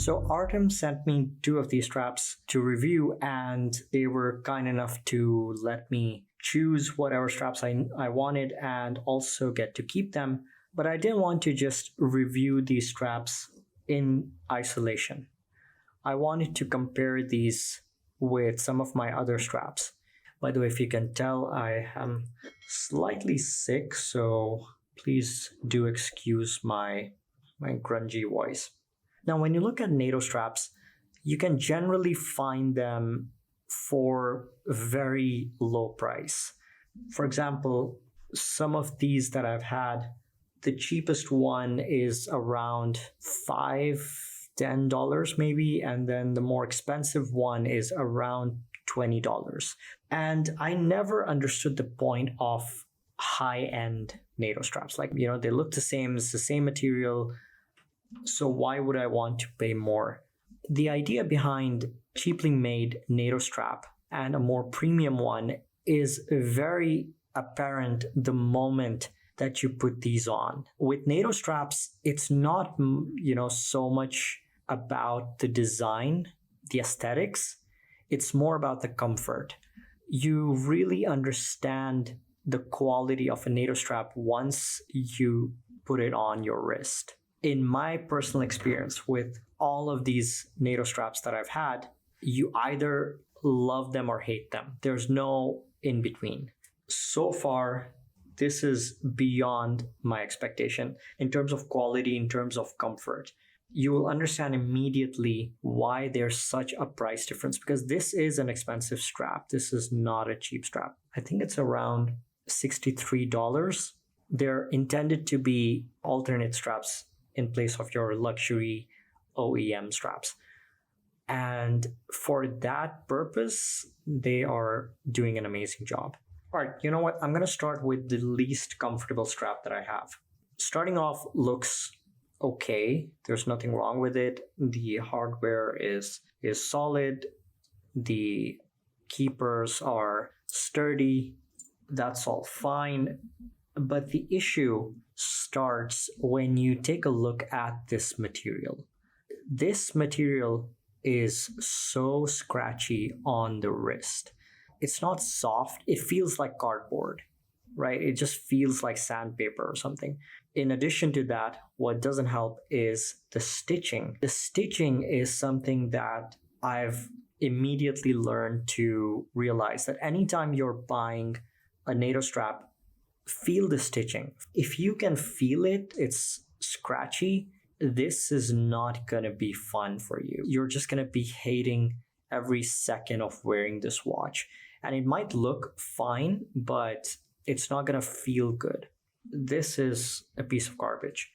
So Artem sent me 2 of these straps to review, and they were kind enough to let me choose whatever straps I wanted and also get to keep them. But I didn't want to just review these straps in isolation. I wanted to compare these with some of my other straps. By the way, if you can tell, I am slightly sick, so please do excuse my grungy voice. Now, when you look at NATO straps, you can generally find them for very low price. For example, some of these that I've had, the cheapest one is around $5-10 maybe, and then the more expensive one is around $20. And I never understood the point of high-end NATO straps. Like, they look the same, it's the same material, so why would I want to pay more? The idea behind cheaply made NATO strap and a more premium one is very apparent the moment that you put these on. With NATO straps, it's not, so much about the design, the aesthetics. It's more about the comfort. You really understand the quality of a NATO strap once you put it on your wrist. In my personal experience with all of these NATO straps that I've had, you either love them or hate them. There's no in between. So far, this is beyond my expectation in terms of quality, in terms of comfort. You will understand immediately why there's such a price difference, because this is an expensive strap. This is not a cheap strap. I think it's around $63. They're intended to be alternate straps in place of your luxury OEM straps. And for that purpose, they are doing an amazing job. All right, you know what? I'm going to start with the least comfortable strap that I have. Starting off looks okay. There's nothing wrong with it. The hardware is solid. The keepers are sturdy. That's all fine. But the issue starts when you take a look at this material. This material is so scratchy on the wrist. It's not soft. It feels like cardboard, right? It just feels like sandpaper or something. In addition to that, what doesn't help is the stitching. The stitching is something that I've immediately learned to realize that anytime you're buying a NATO strap, feel the stitching. If you can feel it, it's scratchy, this is not going to be fun for you. You're just going to be hating every second of wearing this watch. And it might look fine, but it's not going to feel good. This is a piece of garbage.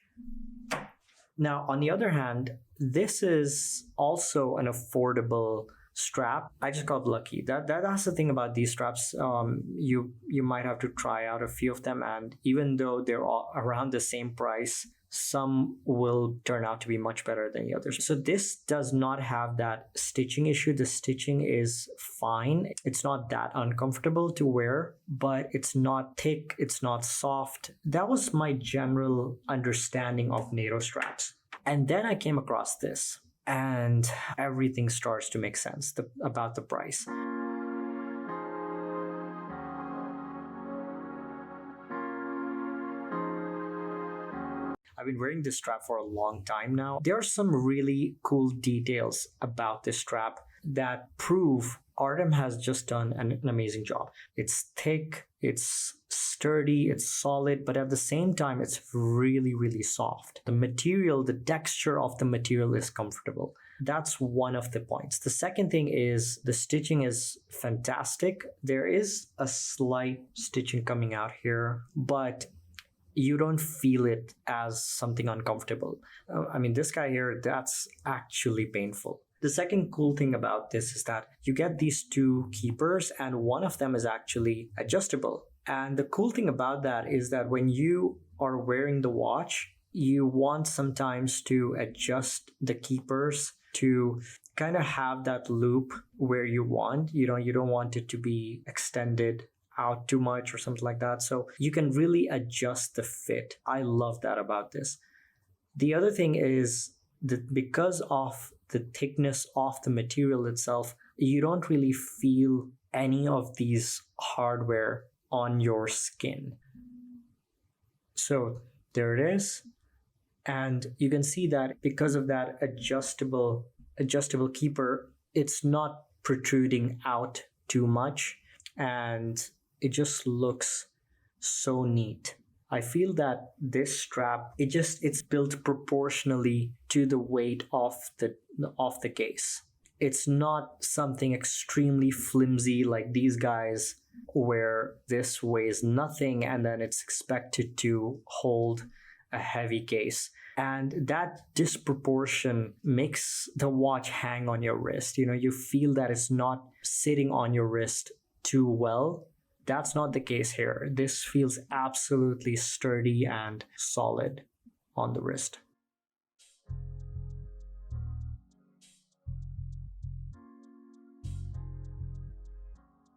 Now, on the other hand, this is also an affordable strap. I just got lucky. That's the thing about these straps. You might have to try out a few of them, and even though they're all around the same price, some will turn out to be much better than the others. So this does not have that stitching issue. The stitching is fine. It's not that uncomfortable to wear, but it's not thick. It's not soft. That was my general understanding of NATO straps. And then I came across this, and everything starts to make sense about the price. I've been wearing this strap for a long time now. There are some really cool details about this strap that prove Artem has just done an amazing job. It's thick, it's sturdy, it's solid, but at the same time, it's really, really soft. The material, the texture of the material is comfortable. That's one of the points. The second thing is the stitching is fantastic. There is a slight stitching coming out here, but you don't feel it as something uncomfortable. I mean, this guy here, that's actually painful. The second cool thing about this is that you get these two keepers, and one of them is actually adjustable. And the cool thing about that is that when you are wearing the watch, you want sometimes to adjust the keepers to kind of have that loop where you want. You don't want it to be extended out too much or something like that. So you can really adjust the fit. I love that about this. The other thing is that because of the thickness of the material itself, you don't really feel any of these hardware on your skin. So there it is. And you can see that because of that adjustable keeper, it's not protruding out too much, and it just looks so neat. I feel that this strap, it's built proportionally to the weight of the case. It's not something extremely flimsy like these guys where this weighs nothing and then it's expected to hold a heavy case. And that disproportion makes the watch hang on your wrist. You feel that it's not sitting on your wrist too well. That's not the case here. This feels absolutely sturdy and solid on the wrist.